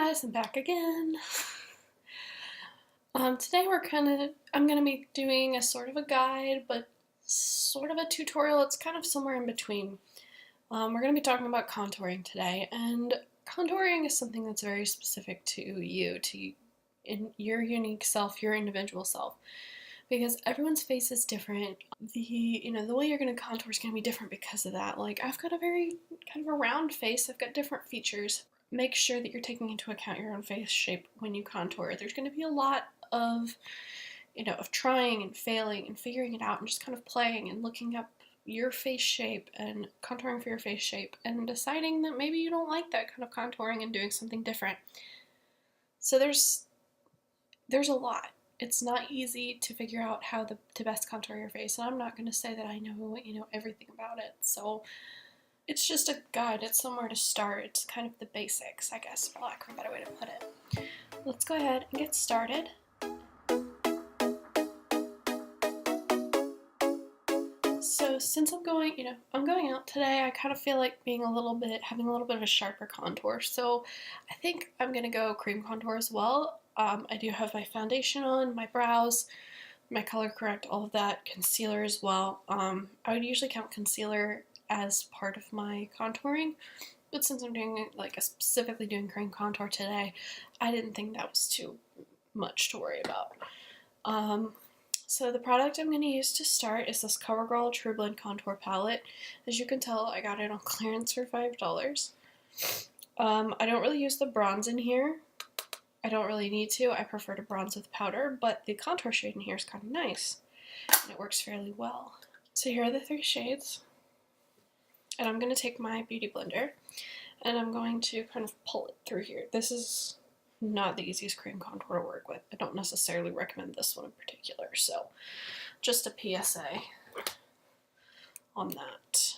guys, I'm back again. Today I'm gonna be doing a sort of a guide, but sort of a tutorial. It's kind of somewhere in between. We're gonna be talking about contouring today, and contouring is something that's very specific to you, in your unique self, your individual self, because everyone's face is different. The way you're gonna contour is gonna be different because of that. Like, I've got a very kind of a round face. I've got different features. Make sure that you're taking into account your own face shape when you contour. There's going to be a lot of, of trying and failing and figuring it out and just kind of playing and looking up your face shape and contouring for your face shape and deciding that maybe you don't like that kind of contouring and doing something different. So there's a lot. It's not easy to figure out how to best contour your face, and I'm not going to say that I know, everything about it. So it's just a guide. It's somewhere to start. It's kind of the basics, I guess, for lack of a better way to put it. Let's go ahead and get started. So since I'm going out today, I kind of feel like having a little bit of a sharper contour. So I think I'm gonna go cream contour as well. I do have my foundation on, my brows, my color correct, all of that, concealer as well. I would usually count concealer as part of my contouring, but since I'm doing specifically doing cream contour today, I didn't think that was too much to worry about. So the product I'm going to use to start is this Covergirl TruBlend contour palette. As you can tell, I got it on clearance for $5. I don't really use the bronze in here. I don't really need to. I prefer to bronze with powder, but the contour shade in here is kind of nice, and it works fairly well. So here are the 3 shades. And I'm going to take my beauty blender and I'm going to kind of pull it through here. This is not the easiest cream contour to work with. I don't necessarily recommend this one in particular, so just a PSA on that.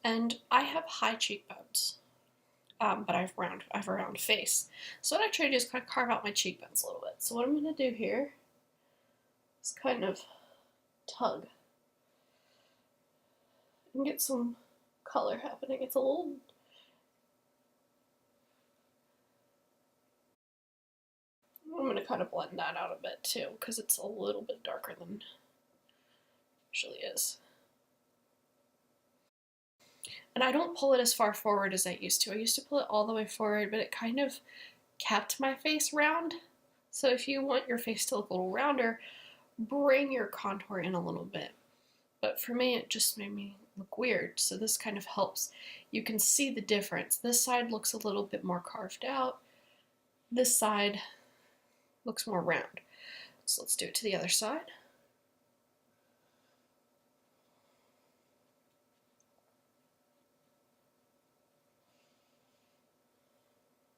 And I have high cheekbones, but I have a round face. So what I try to do is kind of carve out my cheekbones a little bit. So what I'm going to do here is kind of tug and get some color happening. It's a little... I'm going to kind of blend that out a bit too, because it's a little bit darker than it usually is. And I don't pull it as far forward as I used to. I used to pull it all the way forward, but it kind of kept my face round. So if you want your face to look a little rounder, bring your contour in a little bit. But for me, it just made me look weird, so this kind of helps. You can see the difference. This side looks a little bit more carved out. This side looks more round. So let's do it to the other side.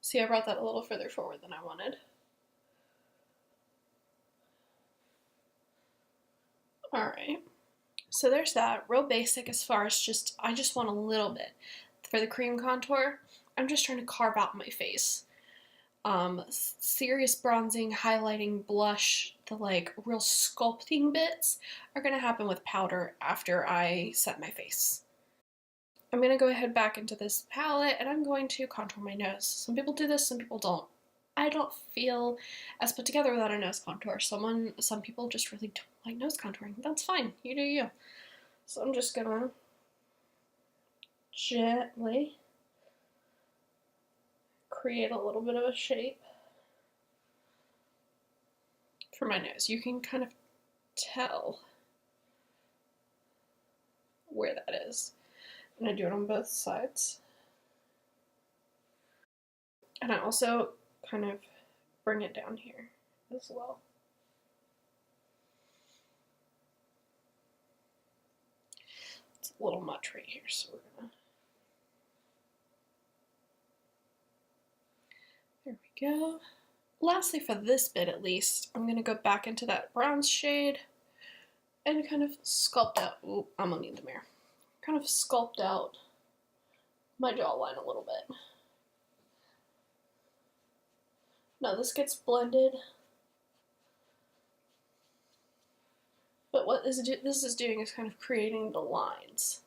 See, I brought that a little further forward than I wanted. Alright. So there's that, real basic as far as I just want a little bit. For the cream contour, I'm just trying to carve out my face. Serious bronzing, highlighting, blush, the real sculpting bits are going to happen with powder after I set my face. I'm going to go ahead back into this palette and I'm going to contour my nose. Some people do this, some people don't. I don't feel as put together without a nose contour. Some people just really don't like nose contouring. That's fine. You do you. So I'm just gonna gently create a little bit of a shape for my nose. You can kind of tell where that is. I'm gonna do it on both sides. And I also kind of bring it down here as well. It's a little much right here, so we're gonna... There we go. Lastly, for this bit at least, I'm gonna go back into that bronze shade and kind of sculpt out... Ooh, I'm gonna need the mirror. Kind of sculpt out my jawline a little bit. Now this gets blended, but what this is doing is kind of creating the lines.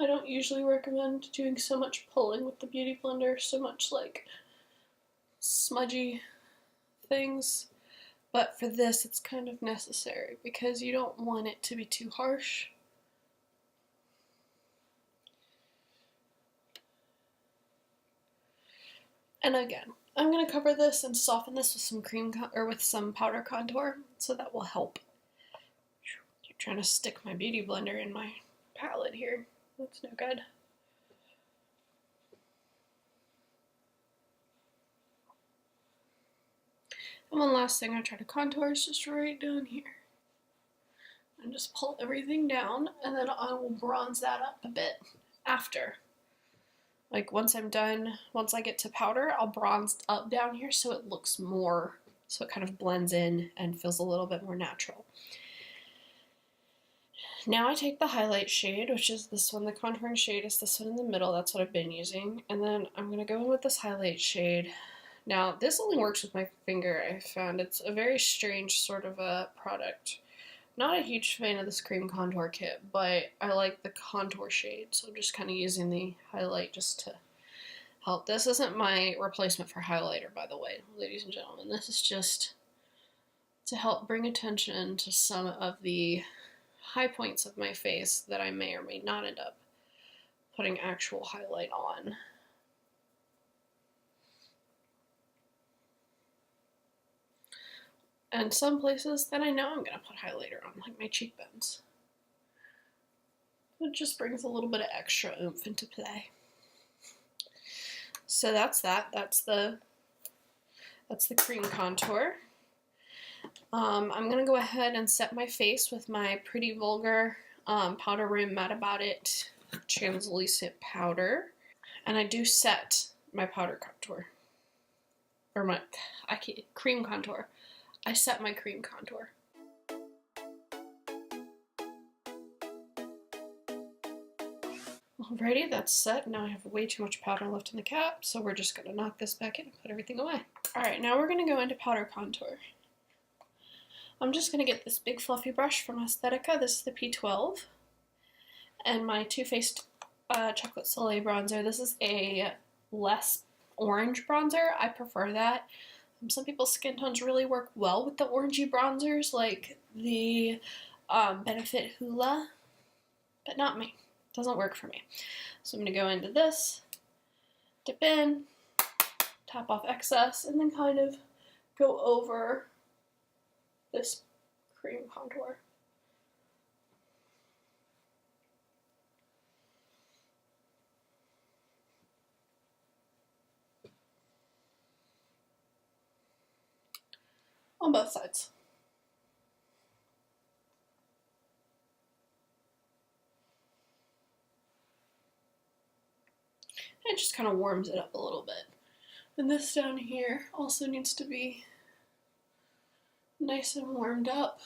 I don't usually recommend doing so much pulling with the Beauty Blender, so much like smudgy things. But for this, it's kind of necessary because you don't want it to be too harsh. And again, I'm going to cover this and soften this with some powder contour, so that will help. I'm trying to stick my Beauty Blender in my palette here. That's no good. And one last thing I try to contour is just right down here. And just pull everything down, and then I will bronze that up a bit after. Like once I'm done, once I get to powder, I'll bronze up down here so it looks more, so it kind of blends in and feels a little bit more natural. Now I take the highlight shade, which is this one, the contouring shade is this one in the middle, that's what I've been using, and then I'm going to go in with this highlight shade. Now this only works with my finger, I found. It's a very strange sort of a product. Not a huge fan of this cream contour kit, but I like the contour shade, so I'm just kind of using the highlight just to help. This isn't my replacement for highlighter, by the way, ladies and gentlemen. This is just to help bring attention to some of the high points of my face that I may or may not end up putting actual highlight on. And some places that I know I'm going to put highlighter on, like my cheekbones. It just brings a little bit of extra oomph into play. So that's that. That's the cream contour. I'm going to go ahead and set my face with my Pretty Vulgar Powder Room Mad About It translucent powder. And I do set my powder contour. Or my cream contour. I set my cream contour. Alrighty, that's set. Now I have way too much powder left in the cap, so we're just going to knock this back in and put everything away. Alright, now we're going to go into powder contour. I'm just going to get this big fluffy brush from Aesthetica. This is the P12. And my Too Faced Chocolate Soleil bronzer. This is a less orange bronzer. I prefer that. Some people's skin tones really work well with the orangey bronzers, like the Benefit Hoola, but not me. Doesn't work for me. So I'm going to go into this, dip in, tap off excess, and then kind of go over this cream contour. On both sides. It just kind of warms it up a little bit. And this down here also needs to be nice and warmed up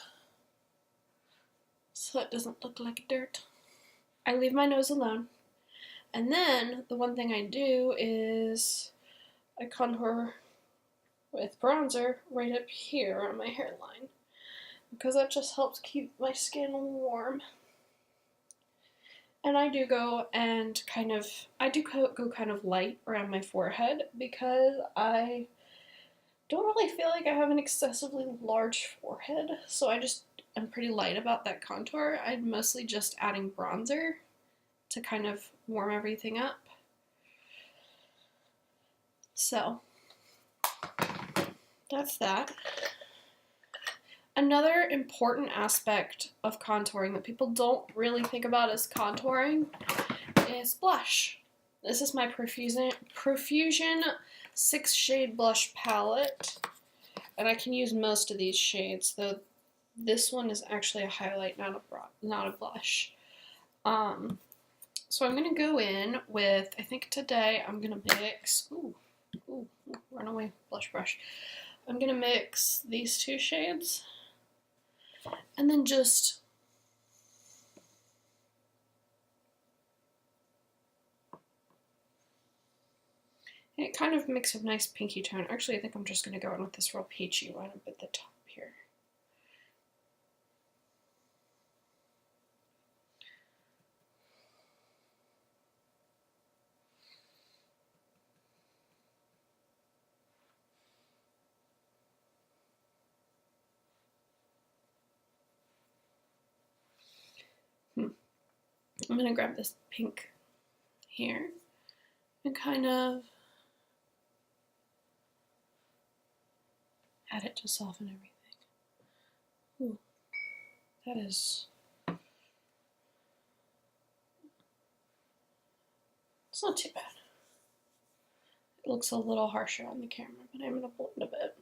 so it doesn't look like dirt. I leave my nose alone. And then the one thing I do is I contour with bronzer right up here on my hairline, because that just helps keep my skin warm. And I do go and go kind of light around my forehead, because I don't really feel like I have an excessively large forehead, so I just am pretty light about that contour. I'm mostly just adding bronzer to kind of warm everything up. So that's that. Another important aspect of contouring that people don't really think about as contouring is blush. This is my Profusion 6-shade blush palette, and I can use most of these shades, though this one is actually a highlight, not a blush. So I'm going to go in with, I think today I'm going to mix, runaway blush brush. I'm going to mix these two shades, and then just it kind of makes a nice pinky tone. Actually, I think I'm just going to go in with this real peachy one up at the top here. I'm going to grab this pink here and kind of add it to soften everything. Ooh, that is, it's not too bad. It looks a little harsher on the camera, but I'm going to blend a bit.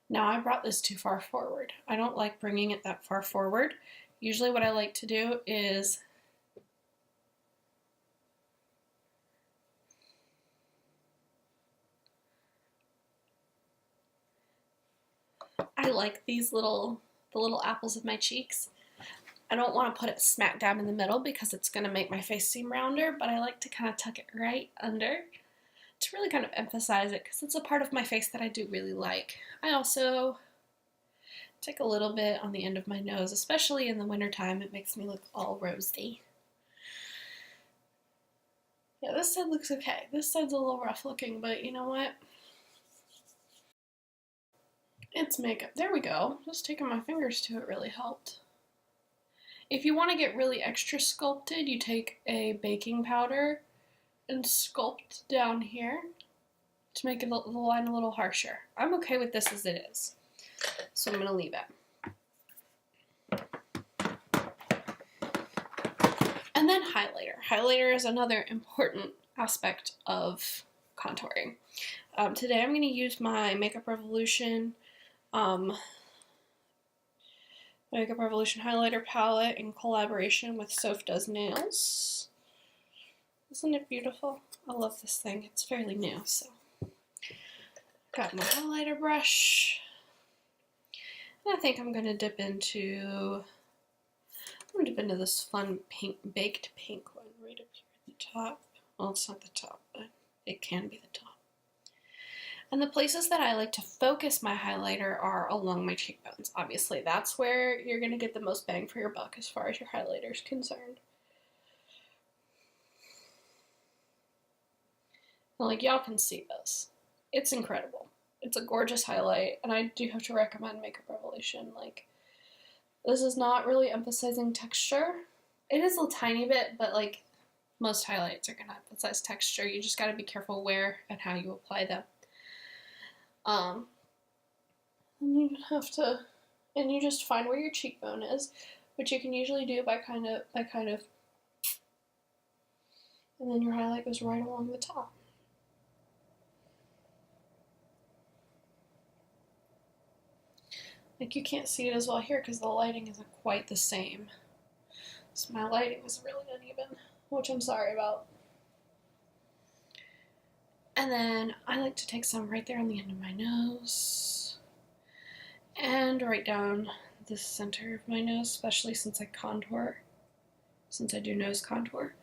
Now I brought this too far forward. I don't like bringing it that far forward. Usually what I like to do is I like the little apples of my cheeks. I don't want to put it smack dab in the middle because it's going to make my face seem rounder, but I like to kind of tuck it right under to really kind of emphasize it because it's a part of my face that I do really like. I also take a little bit on the end of my nose, especially in the wintertime. It makes me look all rosy. Yeah, this side looks okay. This side's a little rough looking, but you know what? It's makeup. There we go. Just taking my fingers to it really helped. If you want to get really extra sculpted, you take a baking powder and sculpt down here to make the line a little harsher. I'm okay with this as it is, so I'm going to leave it. And then highlighter. Highlighter is another important aspect of contouring. Today I'm going to use my Makeup Revolution highlighter palette in collaboration with Soph Does Nails. Isn't it beautiful? I love this thing. It's fairly new, so. Got my highlighter brush. And I think I'm going to dip into this fun pink, baked pink one right up here at the top. Well, it's not the top, but it can be the top. And the places that I like to focus my highlighter are along my cheekbones. Obviously, that's where you're going to get the most bang for your buck as far as your highlighter is concerned. And like, y'all can see this. It's incredible. It's a gorgeous highlight, and I do have to recommend Makeup Revolution. Like, this is not really emphasizing texture. It is a tiny bit, but like, most highlights are going to emphasize texture. You just got to be careful where and how you apply them. And you just find where your cheekbone is, which you can usually do by kind of, and then your highlight goes right along the top. Like, you can't see it as well here because the lighting isn't quite the same. So my lighting is really uneven, which I'm sorry about. And then I like to take some right there on the end of my nose and right down the center of my nose, especially since I do nose contour.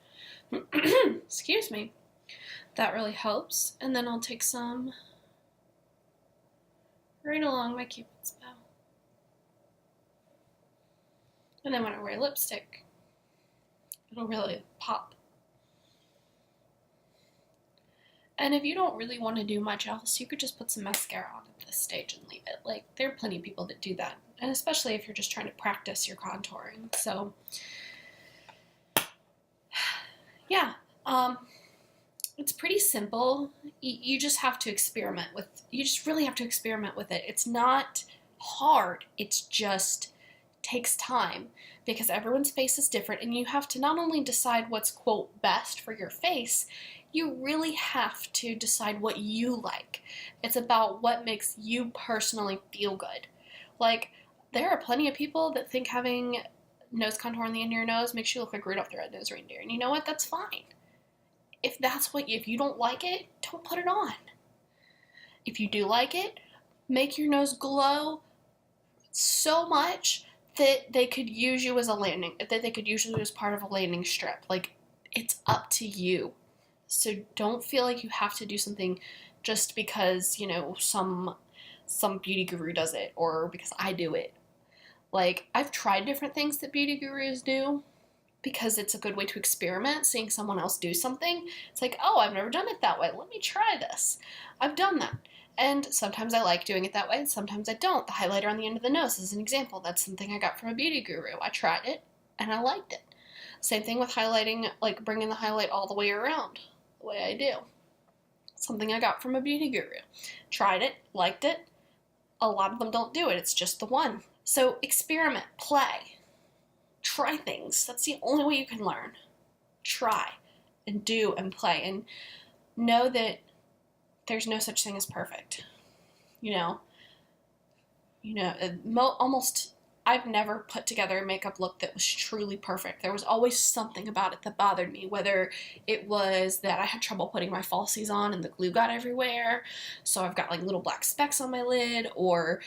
Excuse me. That really helps. And then I'll take some right along my Cupid's bow. And then when I wear lipstick, it'll really pop. And if you don't really want to do much else, you could just put some mascara on at this stage and leave it. Like, there are plenty of people that do that. And especially if you're just trying to practice your contouring. So, yeah. It's pretty simple. You just have to experiment with, you just really have to experiment with it. It's not hard. It's just takes time because everyone's face is different, and you have to not only decide what's, quote, best for your face, you really have to decide what you like. It's about what makes you personally feel good. Like, there are plenty of people that think having nose contour on the end of your nose makes you look like Rudolph the Red-Nosed Reindeer, and you know what? That's fine. If you don't like it, don't put it on. If you do like it, make your nose glow so much that they could use you as part of a landing strip. Like, it's up to you. So don't feel like you have to do something just because, you know, some beauty guru does it or because I do it. Like, I've tried different things that beauty gurus do because it's a good way to experiment, seeing someone else do something. It's like, oh, I've never done it that way. Let me try this. I've done that. And sometimes I like doing it that way, sometimes I don't. The highlighter on the end of the nose is an example. That's something I got from a beauty guru. I tried it, and I liked it. Same thing with highlighting, like bringing the highlight all the way around, the way I do. Something I got from a beauty guru. Tried it, liked it. A lot of them don't do it, it's just the one. So experiment, play, try things. That's the only way you can learn. Try and do and play, and know that there's no such thing as perfect. Almost, I've never put together a makeup look that was truly perfect. There was always something about it that bothered me, whether it was that I had trouble putting my falsies on and the glue got everywhere, so I've got like little black specks on my lid, or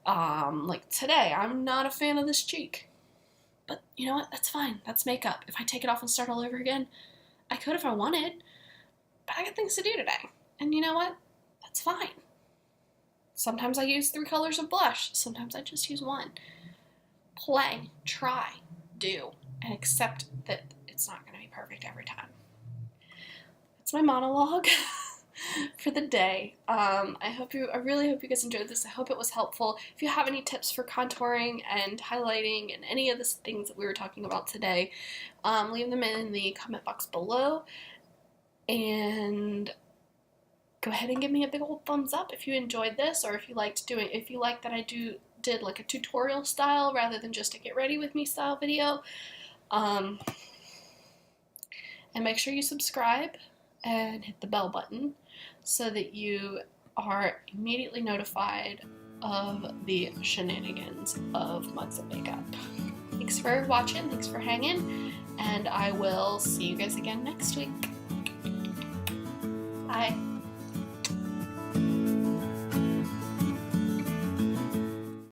like today, I'm not a fan of this cheek. But you know what? That's fine. That's makeup. If I take it off and start all over again, I could if I wanted, but I got things to do today. And you know what? That's fine. Sometimes I use 3 colors of blush. Sometimes I just use 1. Play, try, do, and accept that it's not going to be perfect every time. That's my monologue for the day. I really hope you guys enjoyed this. I hope it was helpful. If you have any tips for contouring and highlighting and any of the things that we were talking about today, leave them in the comment box below. And go ahead and give me a big old thumbs up if you enjoyed this, or if you liked that I did like a tutorial style rather than just a get ready with me style video. And make sure you subscribe and hit the bell button so that you are immediately notified of the shenanigans of Mugs of Makeup. Thanks for watching, thanks for hanging, and I will see you guys again next week. Bye.